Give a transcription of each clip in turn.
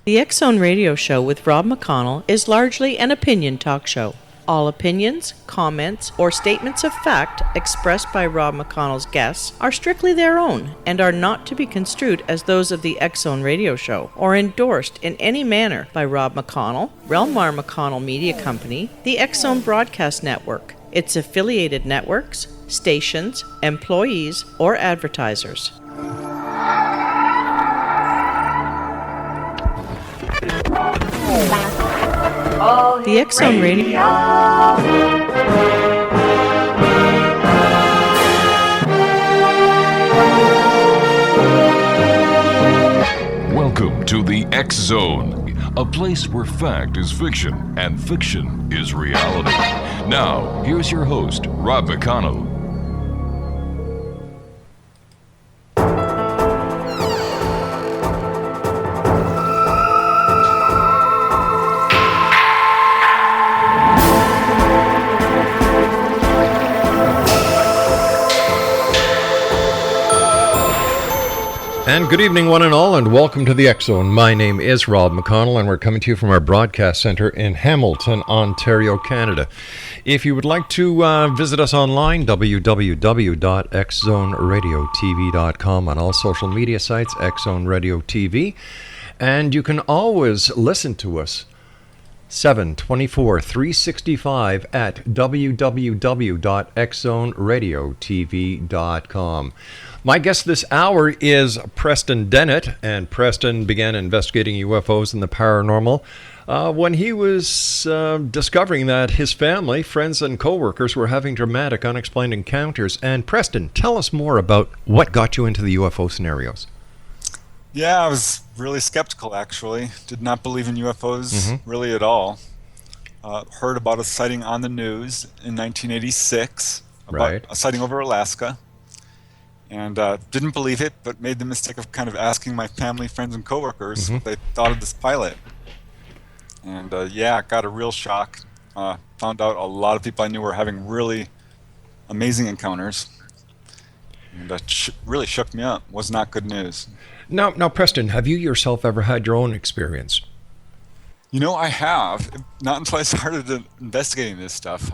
The X-Zone Radio Show with Rob McConnell is largely an opinion talk show. All opinions, comments, or statements of fact expressed by Rob McConnell's guests are strictly their own and are not to be construed as those of the X-Zone Radio Show or endorsed in any manner by Rob McConnell, Relmar McConnell Media Company, the X-Zone Broadcast Network, its affiliated networks, stations, employees, or advertisers. The X-Zone Radio. Welcome to the X-Zone, a place where fact is fiction and fiction is reality. Now, here's your host, Rob McConnell. And good evening, one and all, and welcome to the X-Zone. My name is Rob McConnell, and we're coming to you from our broadcast center in Hamilton, Ontario, Canada. If you would like to visit us online, www.xzoneradiotv.com, on all social media sites, X-Zone Radio TV. And you can always listen to us 7/24/365 at www.xzoneradiotv.com. My guest this hour is Preston Dennett, and Preston began investigating UFOs and the paranormal when he was discovering that his family, friends, and coworkers were having dramatic, unexplained encounters. And Preston, tell us more about what got you into the UFO scenarios. Yeah, I was really skeptical, actually. Did not believe in UFOs really at all. Heard about a sighting on the news in 1986, about a sighting over Alaska. And didn't believe it, but made the mistake of kind of asking my family, friends, and coworkers what they thought of this pilot. And yeah, got a real shock. Found out a lot of people I knew were having really amazing encounters. And that really shook me up. Was not good news. Now, Preston, have you yourself ever had your own experience? You know, I have. Not until I started investigating this stuff.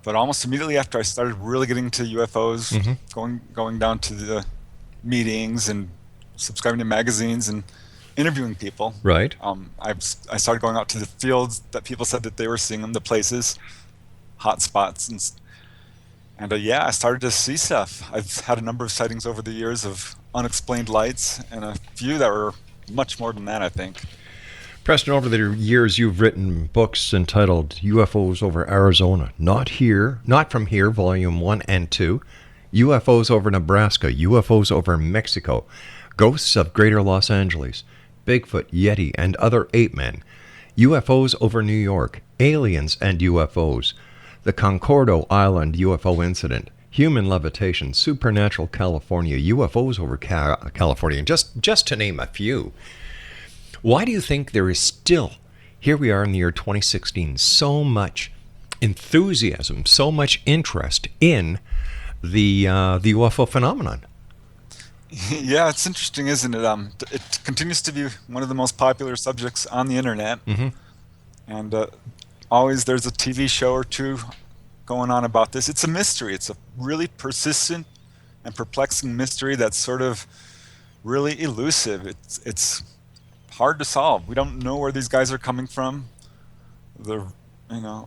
But almost immediately after I started really getting to UFOs, going down to the meetings and subscribing to magazines and interviewing people. Right. I started going out to the fields that people said that they were seeing them, the places, hot spots, and yeah, I started to see stuff. I've had a number of sightings over the years of unexplained lights, and a few that were much more than that, I think. Preston, over the years, you've written books entitled UFOs over Arizona, Not From Here, Volume 1 and 2, UFOs over Nebraska, UFOs over Mexico, Ghosts of Greater Los Angeles, Bigfoot, Yeti, and Other Ape Men, UFOs over New York, Aliens and UFOs, the Concordo Island UFO Incident, Human Levitation, Supernatural California, UFOs over California, and just to name a few. Why do you think there is still, here we are in the year 2016, so much enthusiasm, so much interest in the UFO phenomenon? Yeah, it's interesting, isn't it? It continues to be one of the most popular subjects on the internet, and always there's a TV show or two going on about this. It's a mystery. It's a really persistent and perplexing mystery that's sort of really elusive. It's hard to solve. We don't know where these guys are coming from.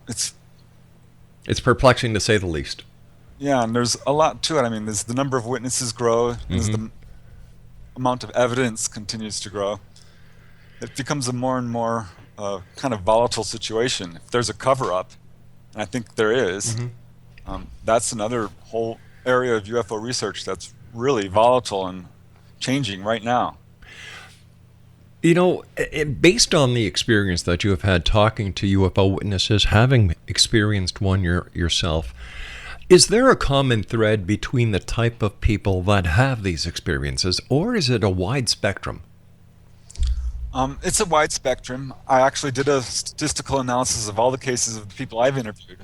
It's perplexing to say the least. Yeah, and there's a lot to it. I mean, as the number of witnesses grow, as the amount of evidence continues to grow, it becomes a more and more kind of volatile situation. If there's a cover-up, and I think there is, that's another whole area of UFO research that's really volatile and changing right now. You know, based on the experience that you have had talking to UFO witnesses, having experienced one yourself, is there a common thread between the type of people that have these experiences, or is it a wide spectrum? It's a wide spectrum. I actually did a statistical analysis of all the cases of the people I've interviewed,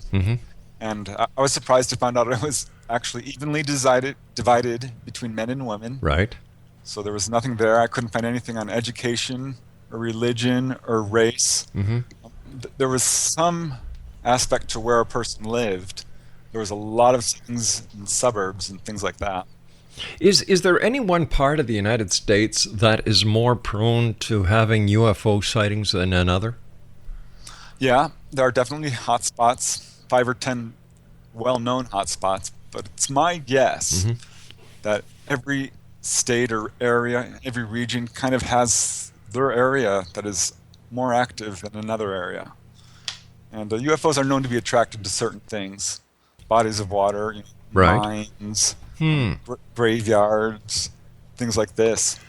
and I was surprised to find out it was actually evenly divided between men and women. Right. So there was nothing there. I couldn't find anything on education or religion or race. There was some aspect to where a person lived. There was a lot of things in suburbs and things like that. Is there any one part of the United States that is more prone to having UFO sightings than another? Yeah, there are definitely hot spots, 5 or 10 well-known hot spots, but it's my guess that every state or area, every region kind of has their area that is more active than another area. And UFOs are known to be attracted to certain things, bodies of water, mines, graveyards, things like this.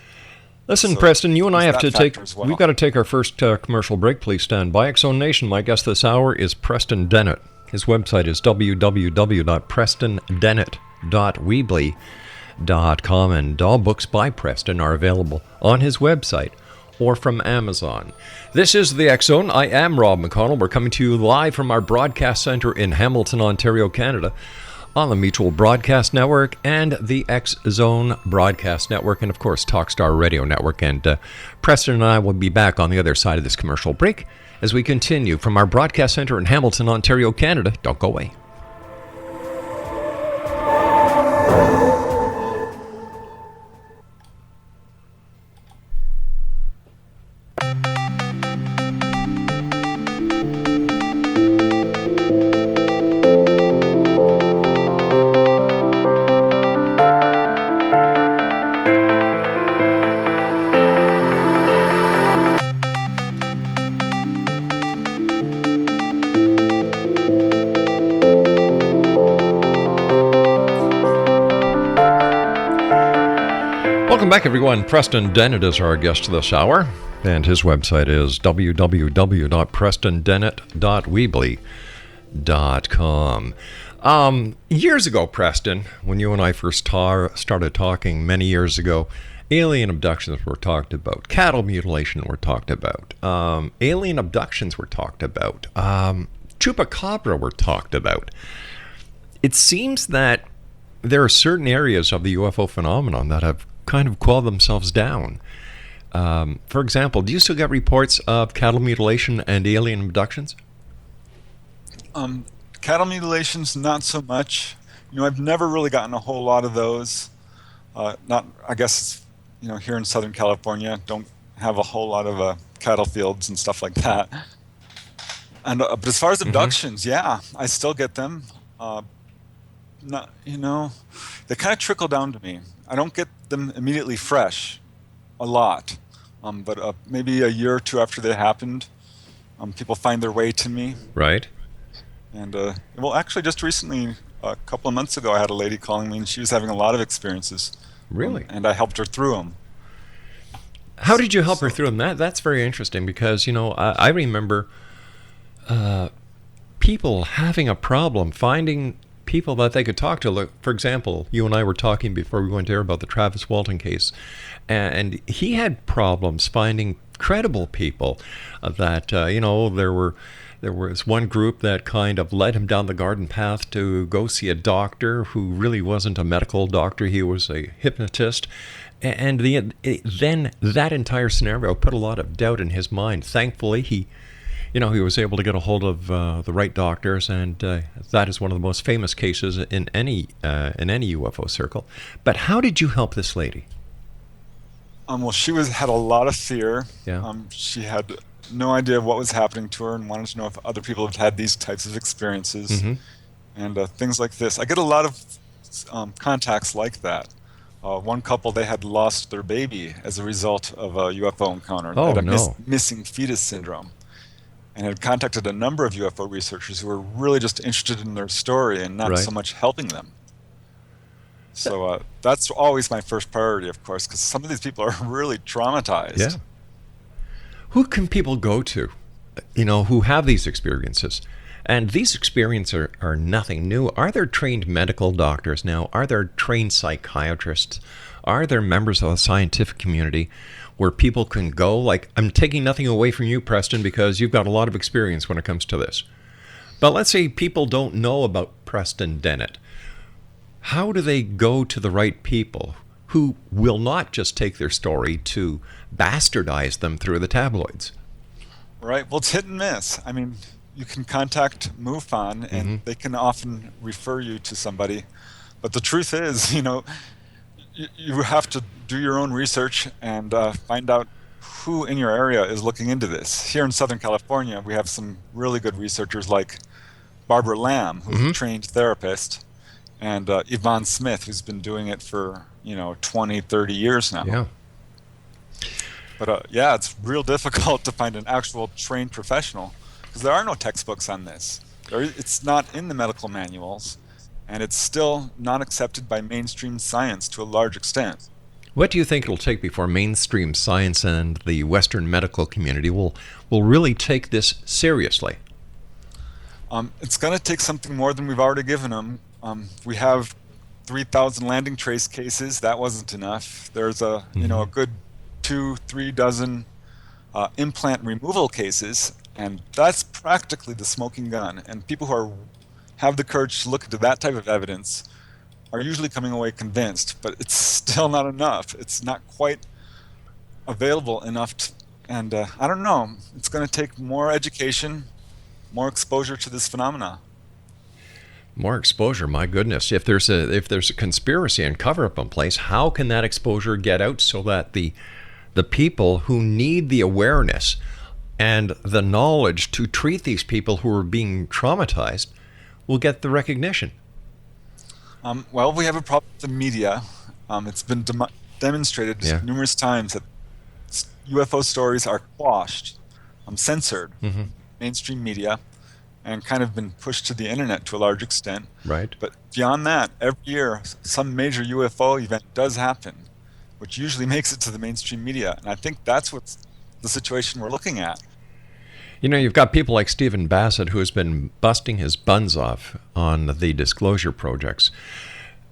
Listen, So Preston, you and I there's have to that take, factor as well. we've got to take our first commercial break. Please stand by. X-Zone Nation, my guest this hour is Preston Dennett. His website is www.prestondennett.weebly.com, and all books by Preston are available on his website or from Amazon. This is the X-Zone. I am Rob McConnell. We're coming to you live from our broadcast center in Hamilton, Ontario, Canada, on the Mutual Broadcast Network and the X-Zone Broadcast Network, and of course Talkstar Radio Network. And Preston and I will be back on the other side of this commercial break as we continue from our broadcast center in Hamilton, Ontario, Canada. Don't go away. Welcome back, everyone. Preston Dennett is our guest this hour, and his website is www.prestondennett.weebly.com. Years ago, Preston, when you and I first started talking many years ago, alien abductions were talked about. Cattle mutilation were talked about. Alien abductions were talked about. Chupacabra were talked about. It seems that there are certain areas of the UFO phenomenon that have kind of cool themselves down. For example, do you still get reports of cattle mutilation and alien abductions? Cattle mutilations, not so much. I've never really gotten a whole lot of those. I guess, here in Southern California, don't have a whole lot of cattle fields and stuff like that. And but as far as abductions, yeah, I still get them. They kind of trickle down to me. I don't get them immediately fresh, a lot, but maybe a year or two after they happened, people find their way to me. Right. And actually, just recently, a couple of months ago, I had a lady calling me, and she was having a lot of experiences. Really? And I helped her through them. How did you help her through them? That's very interesting because I remember people having a problem finding people that they could talk to. Look, for example, you and I were talking before we went there about the Travis Walton case, and he had problems finding credible people that there was one group that kind of led him down the garden path to go see a doctor who really wasn't a medical doctor. He was a hypnotist, and then that entire scenario put a lot of doubt in his mind. Thankfully, he was able to get a hold of the right doctors, and that is one of the most famous cases in any UFO circle. But how did you help this lady? Well, she had a lot of fear. Yeah. She had no idea what was happening to her and wanted to know if other people had had these types of experiences and things like this. I get a lot of contacts like that. One couple, they had lost their baby as a result of a UFO encounter. Oh, they had no. Missing fetus syndrome. And had contacted a number of UFO researchers who were really just interested in their story and not so much helping them. So that's always my first priority, of course, because some of these people are really traumatized. Yeah. Who can people go to, who have these experiences? And these experiences are nothing new. Are there trained medical doctors now? Are there trained psychiatrists? Are there members of the scientific community where people can go? Like, I'm taking nothing away from you, Preston, because you've got a lot of experience when it comes to this. But let's say people don't know about Preston Dennett. How do they go to the right people? who will not just take their story to bastardize them through the tabloids. Right. Well, it's hit and miss. I mean, you can contact MUFON, and they can often refer you to somebody. But the truth is, you have to do your own research and find out who in your area is looking into this. Here in Southern California, we have some really good researchers like Barbara Lamb, who's a trained therapist, and Yvonne Smith, who's been doing it for 20, 30 years now. Yeah. But it's real difficult to find an actual trained professional because there are no textbooks on this. It's not in the medical manuals, and it's still not accepted by mainstream science to a large extent. What do you think it'll take before mainstream science and the Western medical community will really take this seriously? It's going to take something more than we've already given them. We have 3,000 landing trace cases. That wasn't enough. There's a good 2-3 dozen implant removal cases, and that's practically the smoking gun. And people who have the courage to look into that type of evidence are usually coming away convinced, but it's still not enough. It's not quite available enough and I don't know. It's going to take more education, more exposure to this phenomena. More exposure, my goodness. If there's a conspiracy and cover-up in place, how can that exposure get out so that the people who need the awareness and the knowledge to treat these people who are being traumatized will get the recognition? Well, we have a problem with the media. It's been demonstrated numerous times that UFO stories are quashed, censored, mainstream media, and kind of been pushed to the internet to a large extent. Right. But beyond that, every year some major UFO event does happen, which usually makes it to the mainstream media. And I think that's what's the situation we're looking at. You've got people like Stephen Bassett, who has been busting his buns off on the disclosure projects.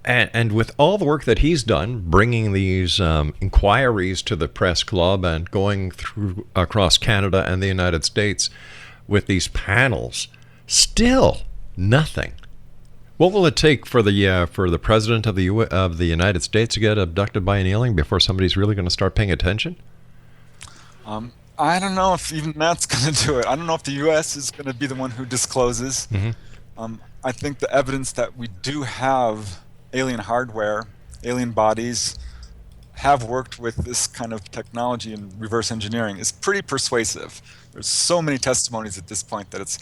And with all the work that he's done, bringing these inquiries to the press club and going through across Canada and the United States with these panels, still nothing. What will it take for the president of the United States to get abducted by an alien before somebody's really going to start paying attention? I don't know if even that's going to do it. I don't know if the U.S. is going to be the one who discloses. I think the evidence that we do have alien hardware, alien bodies, have worked with this kind of technology and reverse engineering is pretty persuasive. There's so many testimonies at this point that it's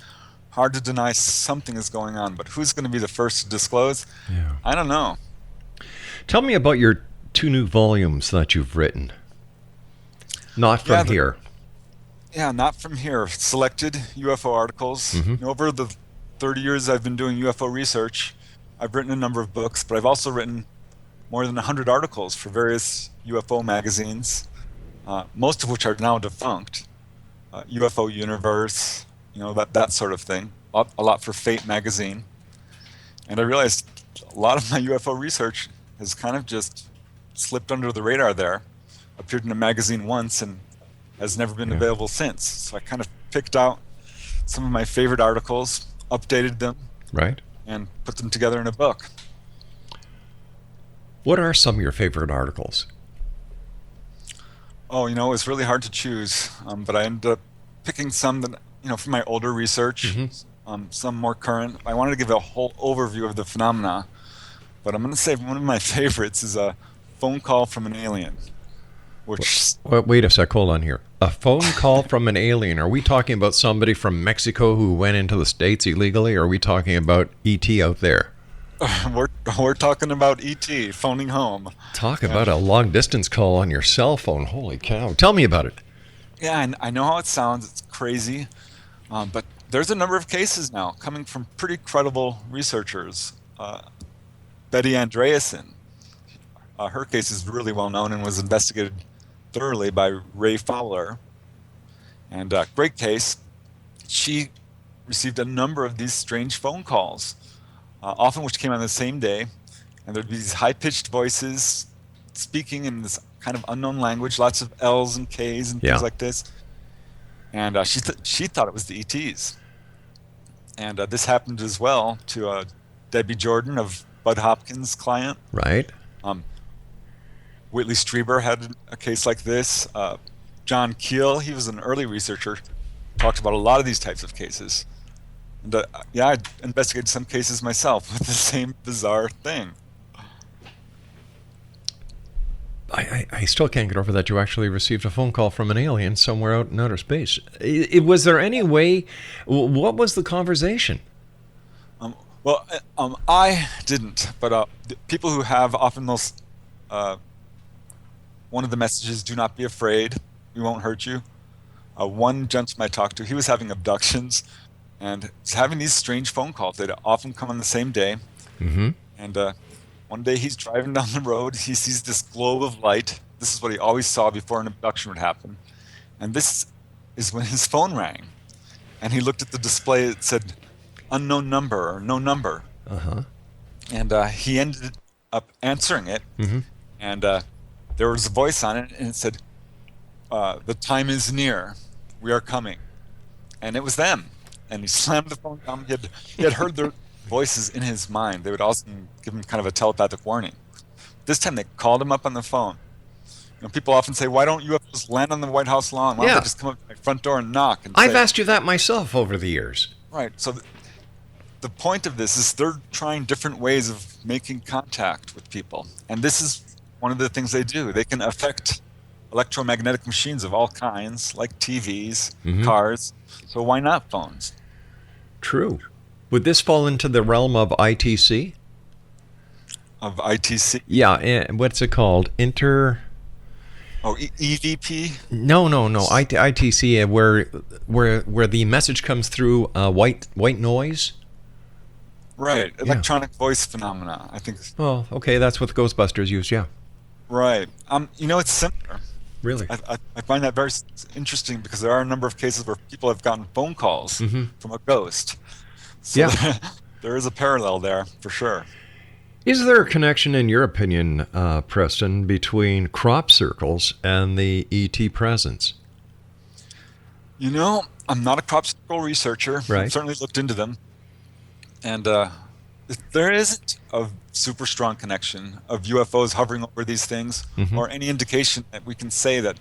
hard to deny something is going on. But who's going to be the first to disclose? Yeah. I don't know. Tell me about your 2 new volumes that you've written. Not from here. Yeah, not from here. Selected UFO articles. Over the 30 years I've been doing UFO research, I've written a number of books, but I've also written more than 100 articles for various UFO magazines, most of which are now defunct. UFO Universe, that sort of thing. A lot for Fate magazine. And I realized a lot of my UFO research has kind of just slipped under the radar there. Appeared in a magazine once and has never been available since. So I kind of picked out some of my favorite articles, updated them, and put them together in a book. What are some of your favorite articles? Oh, it's really hard to choose, but I ended up picking some that, from my older research, some more current. I wanted to give a whole overview of the phenomena, but I'm going to say one of my favorites is a phone call from an alien. Wait a sec, hold on here. A phone call from an alien. Are we talking about somebody from Mexico who went into the States illegally, or are we talking about E.T. out there? We're talking about E.T. phoning home. Talk about a long-distance call on your cell phone. Holy cow. Tell me about it. Yeah, and I know how it sounds. It's crazy. But there's a number of cases now coming from pretty credible researchers. Betty Andreasen. Her case is really well known and was investigated thoroughly by Ray Fowler. And great case. She received a number of these strange phone calls, often which came on the same day. And there'd be these high-pitched voices speaking in this kind of unknown language, lots of L's and K's and things like this. And she thought it was the ETs. And this happened as well to Debbie Jordan of Bud Hopkins' client. Right. Whitley Strieber had a case like this. John Keel, he was an early researcher, talked about a lot of these types of cases. And I investigated some cases myself with the same bizarre thing. I still can't get over that you actually received a phone call from an alien somewhere out in outer space. Was there any way? What was the conversation? I didn't, but people who have often those. One of the messages: "Do not be afraid. We won't hurt you." One gentleman I talked to, he was having abductions, and was having these strange phone calls. They'd often come on the same day, and one day he's driving down the road. He sees this globe of light. This is what he always saw before an abduction would happen, and this is when his phone rang, and he looked at the display. It said unknown number or no number, and he ended up answering it, and there was a voice on it, and it said, "The time is near. We are coming," and it was them. And he slammed the phone down. He had heard their voices in his mind. They would also give him kind of a telepathic warning. This time they called him up on the phone. People often say, "Why don't UFOs land on the White House lawn? Why don't they just come up to my front door and knock?" And I've asked you that myself over the years. Right. So the point of this is they're trying different ways of making contact with people. And this is one of the things they do. They can affect electromagnetic machines of all kinds, like TVs, cars. So why not phones? True. Would this fall into the realm of ITC? Of ITC? Yeah, what's it called? EVP? No. ITC, where the message comes through white noise. Right. Electronic voice phenomena, I think. Oh, okay. That's what the Ghostbusters use. Yeah. Right. It's similar. Really? I find that very interesting because there are a number of cases where people have gotten phone calls from a ghost. So there is a parallel there for sure. Is there a connection, in your opinion, Preston, between crop circles and the ET presence? I'm not a crop circle researcher. Right. I've certainly looked into them. And there isn't a super strong connection of UFOs hovering over these things or any indication that we can say that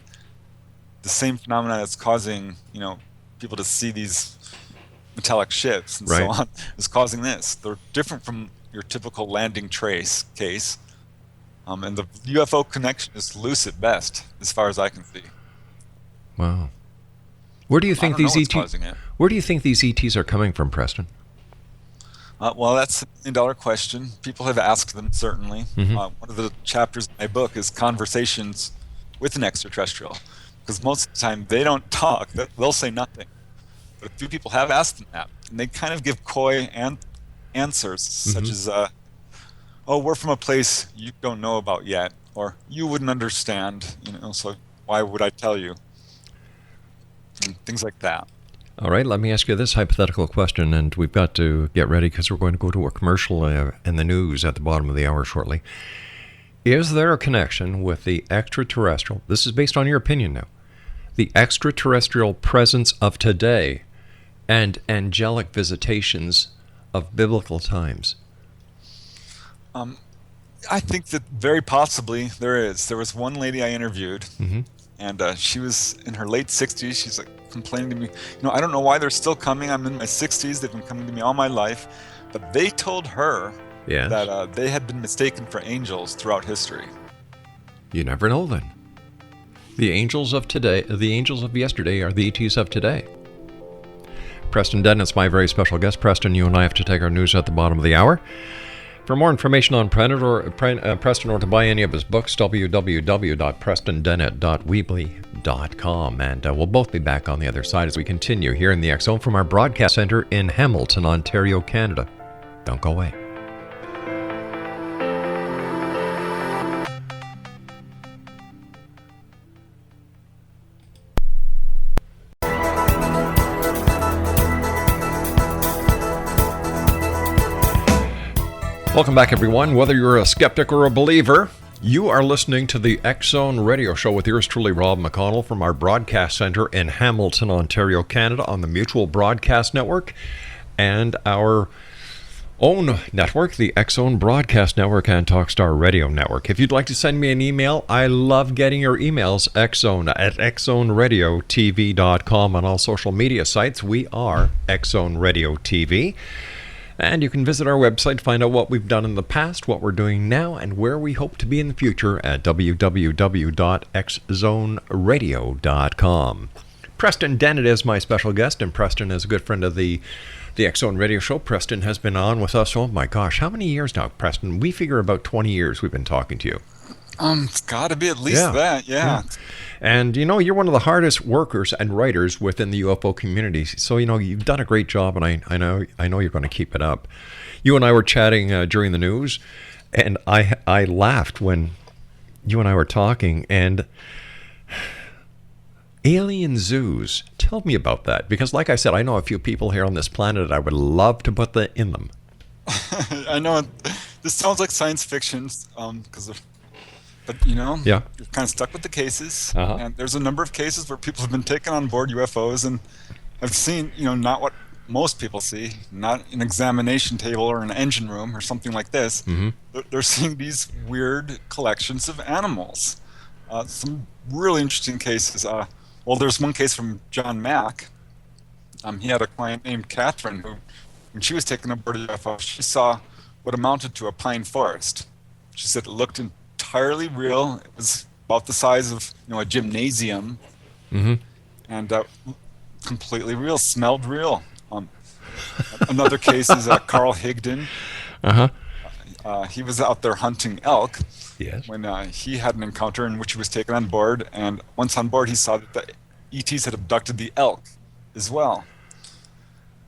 the same phenomena that's causing, people to see these metallic ships and so on is causing this. They're different from your typical landing trace case. And the UFO connection is loose at best, as far as I can see. Wow. Where do you think these ETs are coming from, Preston? Well, that's a million-dollar question. People have asked them, certainly. One of the chapters in my book is conversations with an extraterrestrial, because most of the time they don't talk. They'll say nothing. But a few people have asked them that, and they kind of give coy answers, such as, we're from a place you don't know about yet, or you wouldn't understand, so why would I tell you? And things like that. All right, let me ask you this hypothetical question, and we've got to get ready because we're going to go to a commercial and the news at the bottom of the hour shortly. Is there a connection with the extraterrestrial, this is based on your opinion now, the extraterrestrial presence of today and angelic visitations of biblical times? I think that very possibly there is. There was one lady I interviewed, and she was in her late 60s. She's complaining to me, I don't know why they're still coming. I'm in my 60s. They've been coming to me all my life. But they told her that they had been mistaken for angels throughout history. You never know then. The angels of today, the angels of yesterday are the ETs of today. Preston Dennett's my very special guest. Preston, you and I have to take our news at the bottom of the hour. For more information on Preston or to buy any of his books, www.prestondennett.weebly.com. And we'll both be back on the other side as we continue here in the X Zone from our broadcast center in Hamilton, Ontario, Canada. Don't go away. Welcome back, everyone. Whether you're a skeptic or a believer, you are listening to the X Zone radio show with yours truly, Rob McConnell, from our broadcast center in Hamilton, Ontario, Canada, on the Mutual Broadcast Network, and our own network, the X-Zone Broadcast Network and Talkstar Radio Network. If you'd like to send me an email, I love getting your emails. Xzone at xzoneradiotv.com. On all social media sites, we are X-Zone Radio TV. And you can visit our website to find out what we've done in the past, what we're doing now, and where we hope to be in the future at www.xzoneradio.com. Preston Dennett is my special guest, and Preston is a good friend of the X-Zone Radio Show. Preston has been on with us, oh my gosh, how many years now, Preston? We figure about 20 years we've been talking to you. It's got to be at least that, yeah. And, you know, you're one of the hardest workers and writers within the UFO community. So, you know, you've done a great job, and I know you're going to keep it up. You and I were chatting during the news, and I laughed when you and I were talking, and alien zoos. Tell me about that. Because, like I said, I know a few people here on this planet that I would love to put in them. I know this sounds like science fiction, but you know, you're kind of stuck with the cases. And there's a number of cases where people have been taken on board UFOs, and I've seen, you know, not what most people see, not an examination table or an engine room or something like this. They're seeing these weird collections of animals. Some really interesting cases. Well, there's one case from John Mack. He had a client named Catherine who, when she was taken aboard a UFO, she saw what amounted to a pine forest. She said it looked entirely real. It was about the size of, you know, a gymnasium, and completely real. Smelled real. Another case is Carl Higdon. He was out there hunting elk. Yes. When he had an encounter in which he was taken on board, and once on board he saw that the ETs had abducted the elk as well.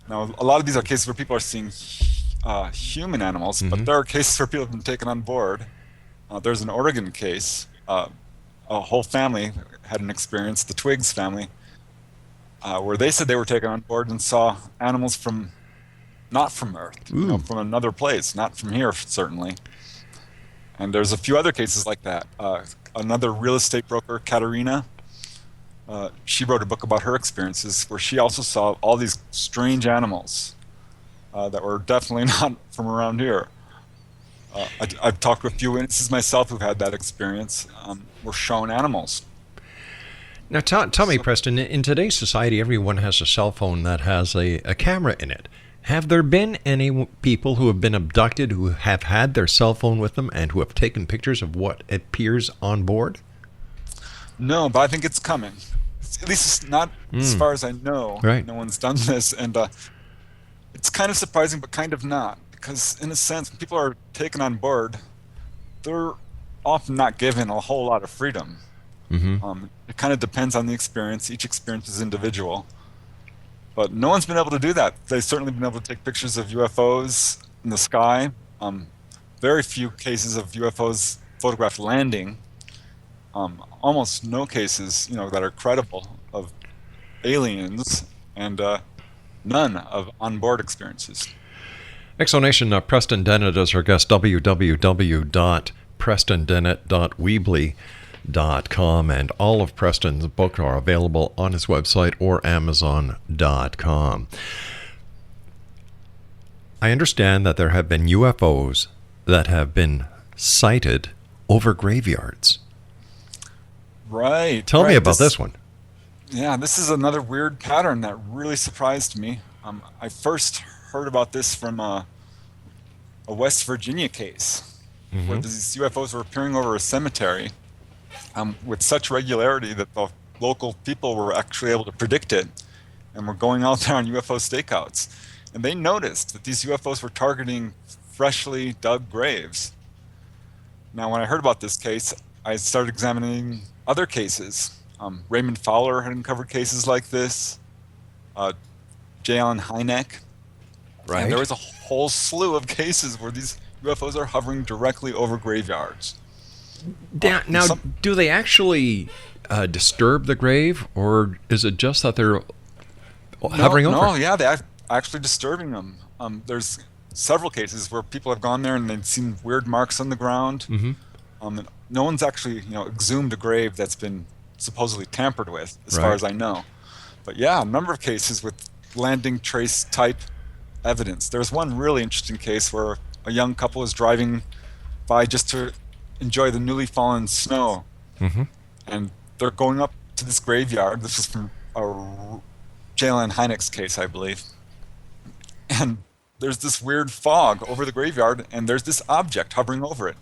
Now, a lot of these are cases where people are seeing human animals, but there are cases where people have been taken on board. There's an Oregon case. A whole family had an experience, the Twiggs family, where they said they were taken on board and saw animals not from Earth, you know, from another place, not from here, certainly. And there's a few other cases like that. Another real estate broker, Katerina, she wrote a book about her experiences where she also saw all these strange animals that were definitely not from around here. I've talked to a few witnesses myself who've had that experience, were shown animals. Now, tell me, Preston, in today's society, everyone has a cell phone that has a camera in it. Have there been any people who have been abducted who have had their cell phone with them and who have taken pictures of what appears on board? No, but I think it's coming. At least it's not as far as I know. Right. No one's done this, and it's kind of surprising, but kind of not. Because in a sense, when people are taken on board, they're often not given a whole lot of freedom. It kind of depends on the experience. Each experience is individual. But no one's been able to do that. They've certainly been able to take pictures of UFOs in the sky. Very few cases of UFOs photographed landing. Almost no cases, you know, that are credible of aliens, and none of onboard experiences. Exonation, Preston Dennett is our guest. www.prestondennett.weebly.com, and all of Preston's books are available on his website or Amazon.com. I understand that there have been UFOs that have been sighted over graveyards. Right. Tell me about this one. Yeah, this is another weird pattern that really surprised me. I first heard about this from a West Virginia case where these UFOs were appearing over a cemetery with such regularity that the local people were actually able to predict it and were going out there on UFO stakeouts. And they noticed that these UFOs were targeting freshly dug graves. Now, when I heard about this case, I started examining other cases. Raymond Fowler had uncovered cases like this, J. Allen Hynek. Right. And there was a whole slew of cases where these UFOs are hovering directly over graveyards. Now, do they actually disturb the grave, or is it just that they're hovering over? No, yeah, they're actually disturbing them. There's several cases where people have gone there and they've seen weird marks on the ground. And no one's actually, exhumed a grave that's been supposedly tampered with, as far as I know. But yeah, a number of cases with landing trace type evidence. There's one really interesting case where a young couple was driving by just to enjoy the newly fallen snow. Mm-hmm. And they're going up to this graveyard. This is from a Jalen Hynek's case, I believe. And there's this weird fog over the graveyard, and there's this object hovering over it.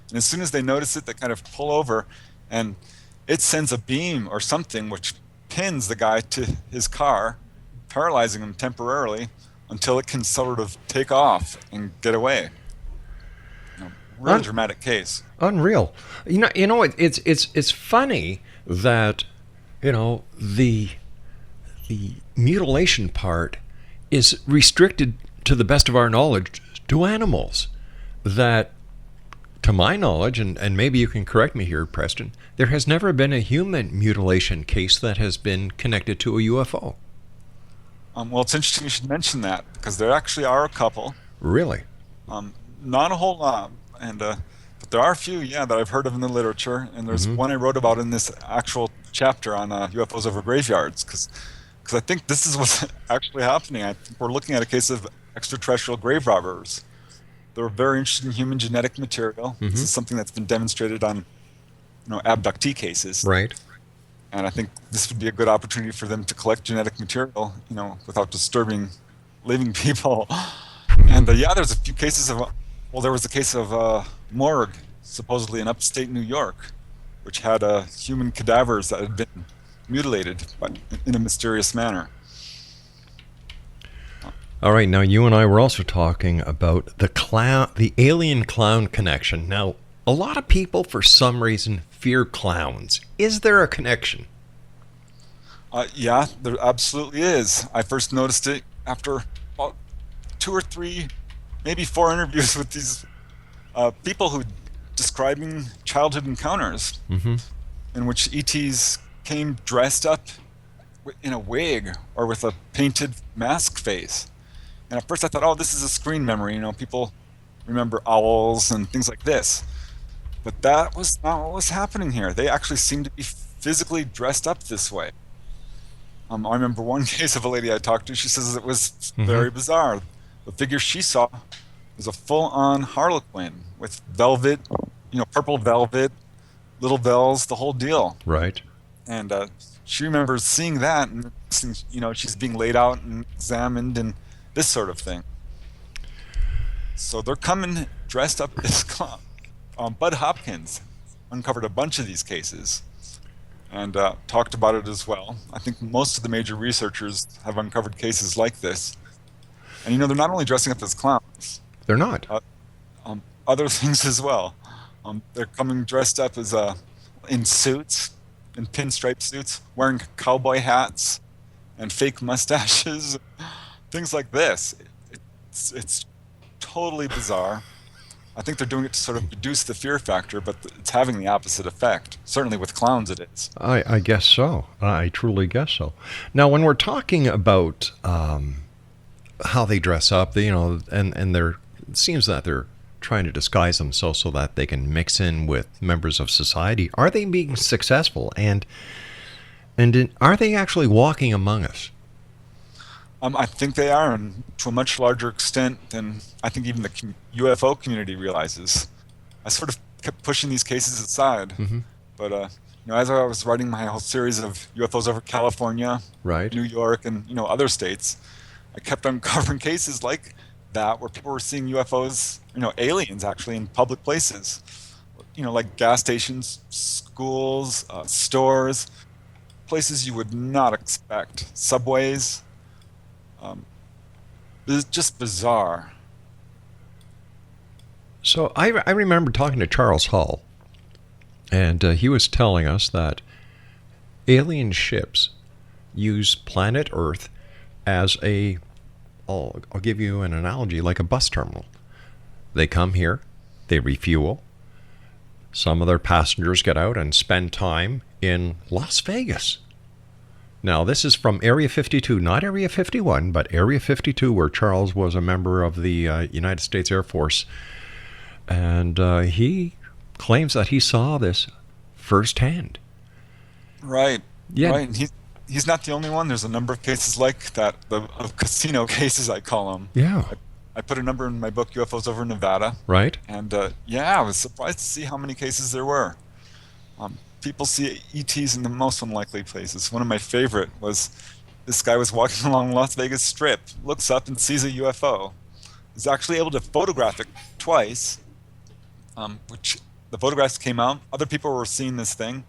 And as soon as they notice it, they kind of pull over, and it sends a beam or something which pins the guy to his car, paralyzing him temporarily until it can sort of take off and get away. Really dramatic case. Unreal. It's funny that the mutilation part is restricted, to the best of our knowledge, to animals. That, to my knowledge, and maybe you can correct me here, Preston, there has never been a human mutilation case that has been connected to a UFO. Well, it's interesting you should mention that, because there actually are a couple. Really? Not a whole lot, but there are a few, that I've heard of in the literature, and there's one I wrote about in this actual chapter on UFOs over graveyards, because I think this is what's actually happening. I think we're looking at a case of extraterrestrial grave robbers. They're very interested in human genetic material. This is something that's been demonstrated on, abductee cases. Right. And I think this would be a good opportunity for them to collect genetic material, without disturbing living people. And there's a few cases of, there was a case of a morgue, supposedly in upstate New York, which had human cadavers that had been mutilated, but in a mysterious manner. All right, now you and I were also talking about the alien clown connection. Now, a lot of people, for some reason, fear clowns. Is there a connection? Yeah, there absolutely is. I first noticed it after about 2 or 3, maybe 4 interviews with these people who describing childhood encounters in which ETs came dressed up in a wig or with a painted mask face. And at first I thought, this is a screen memory. People remember owls and things like this. But that was not what was happening here. They actually seemed to be physically dressed up this way. I remember one case of a lady I talked to. She says it was very bizarre. The figure she saw was a full-on Harlequin with velvet, purple velvet, little bells, the whole deal. Right. And she remembers seeing that, and she's being laid out and examined and this sort of thing. So they're coming dressed up as clown. Bud Hopkins uncovered a bunch of these cases and talked about it as well. I think most of the major researchers have uncovered cases like this. And they're not only dressing up as clowns. They're not. Other things as well. They're coming dressed up as in suits, in pinstripe suits, wearing cowboy hats and fake mustaches, things like this. It's totally bizarre. I think they're doing it to sort of reduce the fear factor, but it's having the opposite effect. Certainly with clowns it is. I guess so. I truly guess so. Now, when we're talking about how they dress up, and it seems that they're trying to disguise themselves so that they can mix in with members of society, are they being successful? And are they actually walking among us? I think they are, and to a much larger extent than I think even the UFO community realizes. I sort of kept pushing these cases aside, but as I was writing my whole series of UFOs over California, right, New York, and other states, I kept uncovering cases like that where people were seeing UFOs, aliens actually, in public places, like gas stations, schools, stores, places you would not expect, subways. It's just bizarre. So I remember talking to Charles Hull, and he was telling us that alien ships use planet Earth as I'll give you an analogy, like a bus terminal. They come here, they refuel. Some of their passengers get out and spend time in Las Vegas. Now, this is from Area 52, not Area 51, but Area 52, where Charles was a member of the United States Air Force. And he claims that he saw this firsthand. Right. Yeah. Right. And he's not the only one. There's a number of cases like that, of casino cases, I call them. Yeah. I put a number in my book, UFOs over Nevada. Right. And I was surprised to see how many cases there were. People see ETs in the most unlikely places. One of my favorite was this guy was walking along Las Vegas Strip, looks up and sees a UFO. He's actually able to photograph it twice, which the photographs came out. Other people were seeing this thing.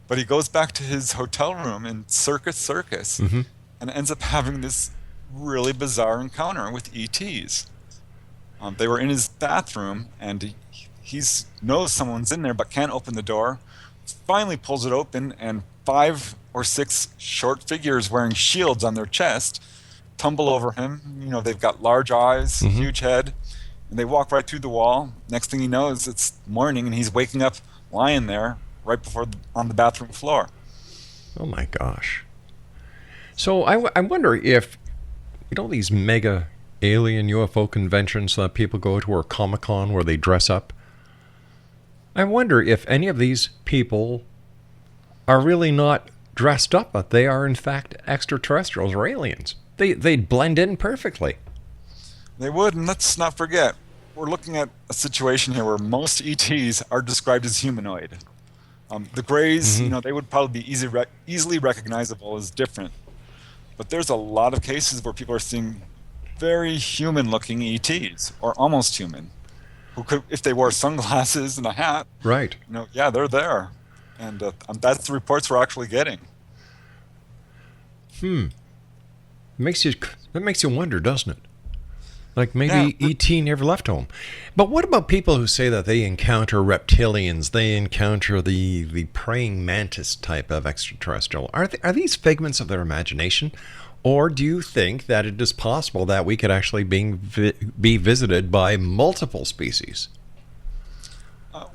But he goes back to his hotel room in Circus, and ends up having this really bizarre encounter with ETs. They were in his bathroom, and he knows someone's in there but can't open the door. Finally pulls it open, and 5 or 6 short figures wearing shields on their chest tumble over him. They've got large eyes, huge head, and they walk right through the wall. Next thing he knows, it's morning, and he's waking up lying there right on the bathroom floor. Oh my gosh. So I wonder if, these mega alien UFO conventions that people go to, or Comic-Con where they dress up, I wonder if any of these people are really not dressed up, but they are in fact extraterrestrials or aliens. They'd blend in perfectly. They would, and let's not forget, we're looking at a situation here where most ETs are described as humanoid. The Greys, they would probably be easily recognizable as different. But there's a lot of cases where people are seeing very human-looking ETs, or almost human, who could, if they wore sunglasses and a hat, right? They're there, and that's the reports we're actually getting. That makes you wonder, doesn't it? Like maybe E.T. never left home. But what about people who say that they encounter reptilians, they encounter the praying mantis type of extraterrestrial? Are these figments of their imagination? Or do you think that it is possible that we could actually be visited by multiple species?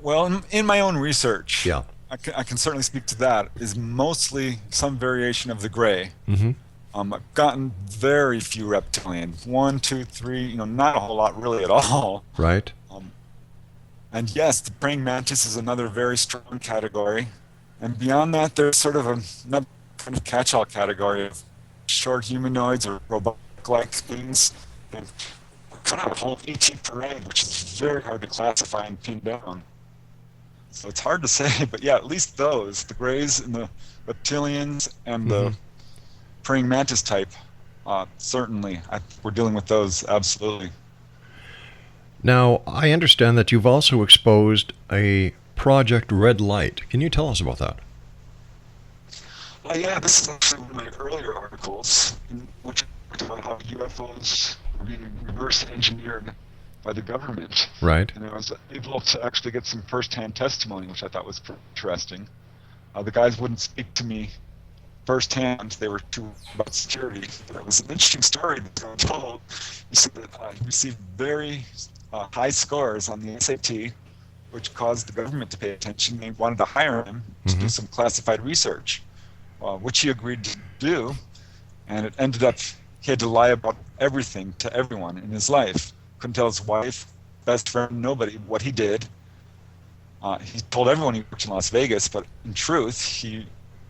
Well, in my own research, yeah, I can certainly speak to that, is mostly some variation of the gray. I've gotten very few reptilian, 1, 2, 3, not a whole lot really at all. Right. And yes, the praying mantis is another very strong category. And beyond that, there's sort of another kind of catch-all category of short humanoids or robotic-like things. And kind of a whole ET parade, which is very hard to classify and pin down. So it's hard to say, but yeah, at least those, the Greys and the reptilians and the praying mantis type, certainly. We're dealing with those, absolutely. Now, I understand that you've also exposed a Project Red Light. Can you tell us about that? Yeah, this is actually one of my earlier articles, in which I talked about how UFOs were being reverse engineered by the government. Right. And I was able to actually get some first-hand testimony, which I thought was interesting. The guys wouldn't speak to me firsthand. They were too about security. But it was an interesting story that I told. He said that he received very high scores on the SAT, which caused the government to pay attention. They wanted to hire him to do some classified research, which he agreed to do. And it ended up he had to lie about everything to everyone in his life. Couldn't tell his wife, best friend, nobody what he did. He told everyone he worked in Las Vegas, but in truth, he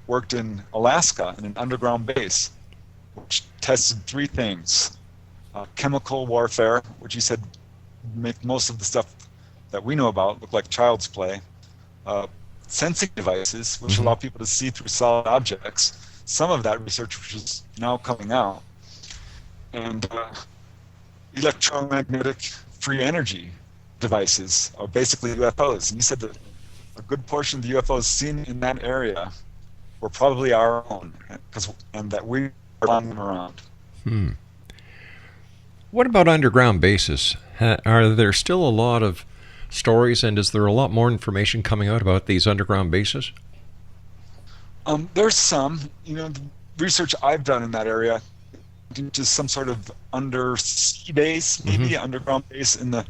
worked in Alaska in an underground base, which tested 3 things. Chemical warfare, which he said make most of the stuff that we know about look like child's play. Sensing devices, which allow people to see through solid objects. Some of that research, which is now coming out. And electromagnetic free energy devices, or basically UFOs. And he said that a good portion of the UFOs seen in that area were probably our own, and that we are flying them around. What about underground bases? Are there still a lot of stories, and is there a lot more information coming out about these underground bases? There's some. The research I've done in that area, just some sort of undersea base, maybe underground base in the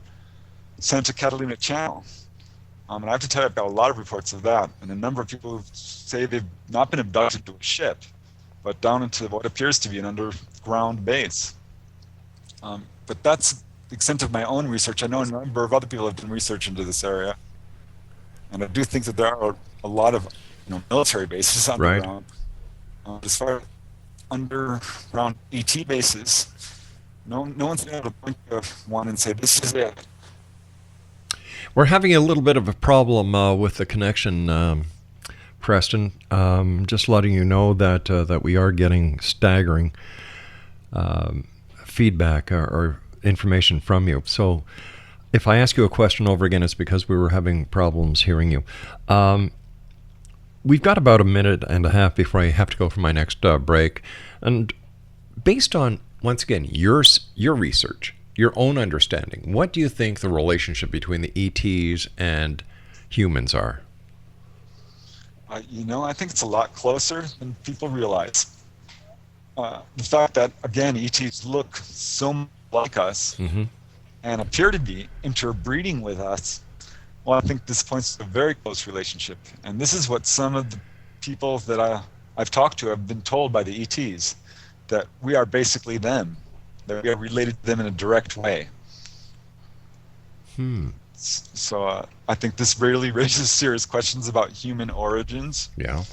Santa Catalina Channel. And I have to tell you, I've got a lot of reports of that, and a number of people who say they've not been abducted to a ship, but down into what appears to be an underground base. But that's the extent of my own research. I know a number of other people have done research into this area, and I do think that there are a lot of military bases underground. As far as underground ET bases, no one's been able to point to one and say, this is it. We're having a little bit of a problem with the connection, Preston. Just letting you know that we are getting staggering feedback or information from you. So if I ask you a question over again, it's because we were having problems hearing you. We've got about a minute and a half before I have to go for my next break. And based on, once again, your research, your own understanding, what do you think the relationship between the ETs and humans are? I think it's a lot closer than people realize. The fact that, again, ETs look so much like us and appear to be interbreeding with us, well, I think this points to a very close relationship. And this is what some of the people that I've talked to have been told by the ETs, that we are basically them, that we are related to them in a direct way. So I think this really raises serious questions about human origins. Yeah.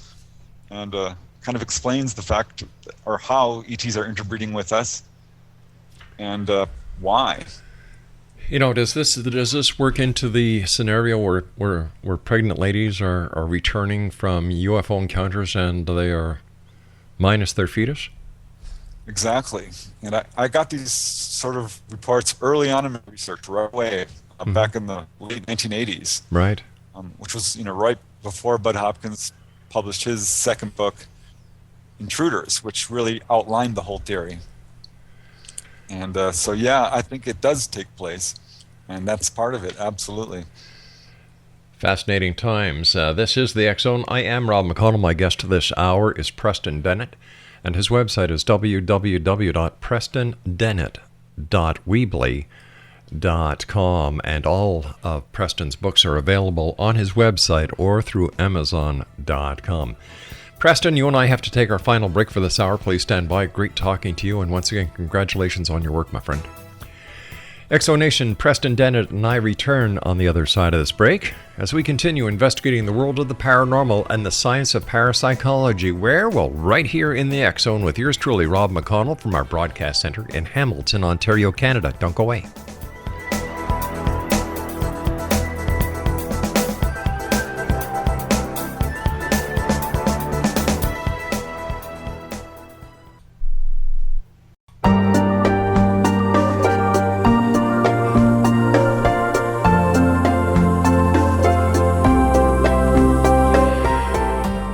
And kind of explains the fact or how ETs are interbreeding with us and why. Does this work into the scenario where pregnant ladies are returning from UFO encounters and they are minus their fetus? Exactly. And I got these sort of reports early on in my research, right away, back in the late 1980s. Right. Which was, right before Bud Hopkins published his second book, Intruders, which really outlined the whole theory. And so, yeah, I think it does take place. And that's part of it, absolutely. Fascinating times. This is the X Zone. I am Rob McConnell. My guest this hour is Preston Dennett. And his website is www.prestondennett.weebly.com. And all of Preston's books are available on his website or through Amazon.com. Preston, you and I have to take our final break for this hour. Please stand by. Great talking to you. And once again, congratulations on your work, my friend. Exonation, Preston Dennett and I return on the other side of this break as we continue investigating the world of the paranormal and the science of parapsychology. Where? Well, right here in the X Zone with yours truly, Rob McConnell from our broadcast center in Hamilton, Ontario, Canada. Don't go away.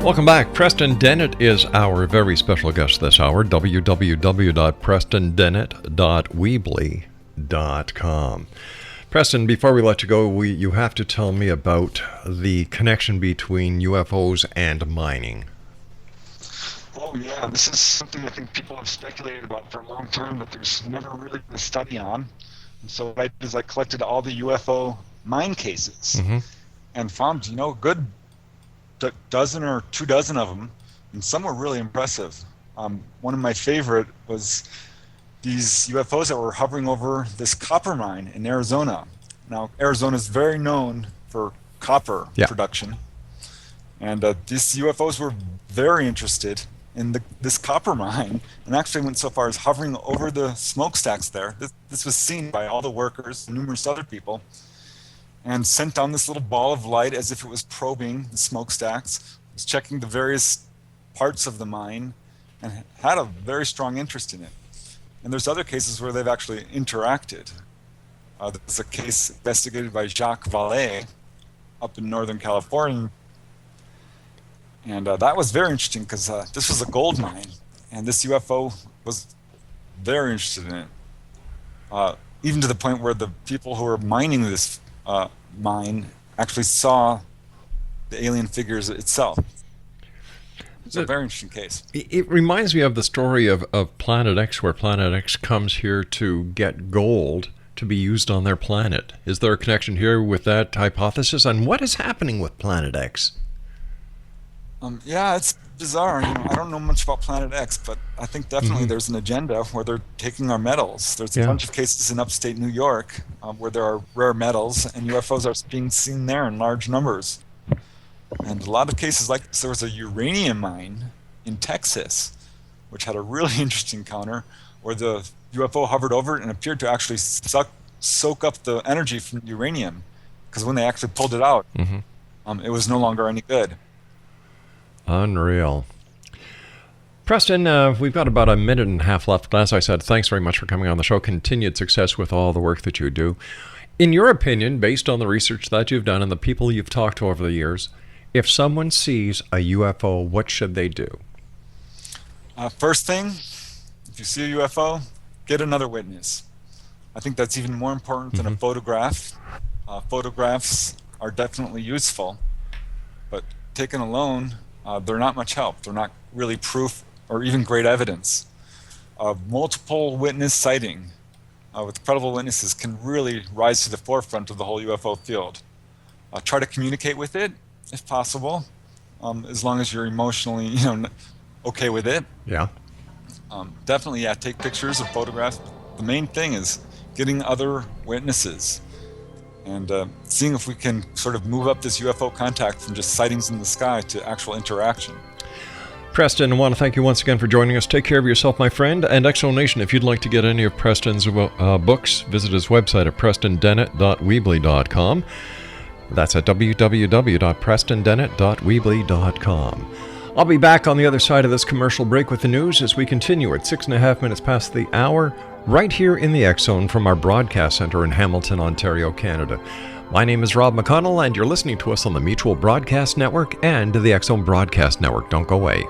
Welcome back. Preston Dennett is our very special guest this hour. www.prestondennett.weebly.com. Preston, before we let you go, you have to tell me about the connection between UFOs and mining. Oh, yeah. This is something I think people have speculated about for a long time, but there's never really been a study on. And so what I did is I collected all the UFO mine cases and found, a good dozen or 24 of them, and some were really impressive. One of my favorite was these UFOs that were hovering over this copper mine in Arizona. Now, Arizona is very known for copper production, and these UFOs were very interested in this copper mine, and actually went so far as hovering over the smokestacks there. This was seen by all the workers and numerous other people, and sent down this little ball of light as if it was probing the smokestacks, was checking the various parts of the mine, and had a very strong interest in it. And there's other cases where they've actually interacted. There's a case investigated by Jacques Vallée up in Northern California. And that was very interesting because this was a gold mine, and this UFO was very interested in it. Even to the point where the people who were mining this mine actually saw the alien figures itself. It's a very interesting case. It reminds me of the story of Planet X, where Planet X comes here to get gold to be used on their planet. Is there a connection here with that hypothesis? And what is happening with Planet X? Yeah, it's bizarre. I don't know much about Planet X, but I think definitely there's an agenda where they're taking our metals. There's a bunch of cases in upstate New York where there are rare metals, and UFOs are being seen there in large numbers. And a lot of cases like this, there was a uranium mine in Texas, which had a really interesting encounter where the UFO hovered over it and appeared to actually soak up the energy from the uranium, because when they actually pulled it out, it was no longer any good. Unreal. Preston, we've got about a minute and a half left. As I said, thanks very much for coming on the show. Continued success with all the work that you do. In your opinion, based on the research that you've done and the people you've talked to over the years, if someone sees a UFO, what should they do? First thing, if you see a UFO, get another witness. I think that's even more important than a photograph. Photographs are definitely useful, but taken alone, they're not much help. They're not really proof or even great evidence. Multiple witness sighting with credible witnesses can really rise to the forefront of the whole UFO field. Try to communicate with it, if possible, as long as you're emotionally, okay with it. Yeah. Definitely, take pictures or photographs. The main thing is getting other witnesses and seeing if we can sort of move up this UFO contact from just sightings in the sky to actual interaction. Preston, I want to thank you once again for joining us. Take care of yourself, my friend. And Exo Nation, if you'd like to get any of Preston's books, visit his website at prestondennett.weebly.com. That's at www.prestondennett.weebly.com. I'll be back on the other side of this commercial break with the news as we continue at 6.5 minutes past the hour, right here in the X-Zone from our broadcast center in Hamilton, Ontario, Canada. My name is Rob McConnell, and you're listening to us on the Mutual Broadcast Network and the X-Zone Broadcast Network. Don't go away.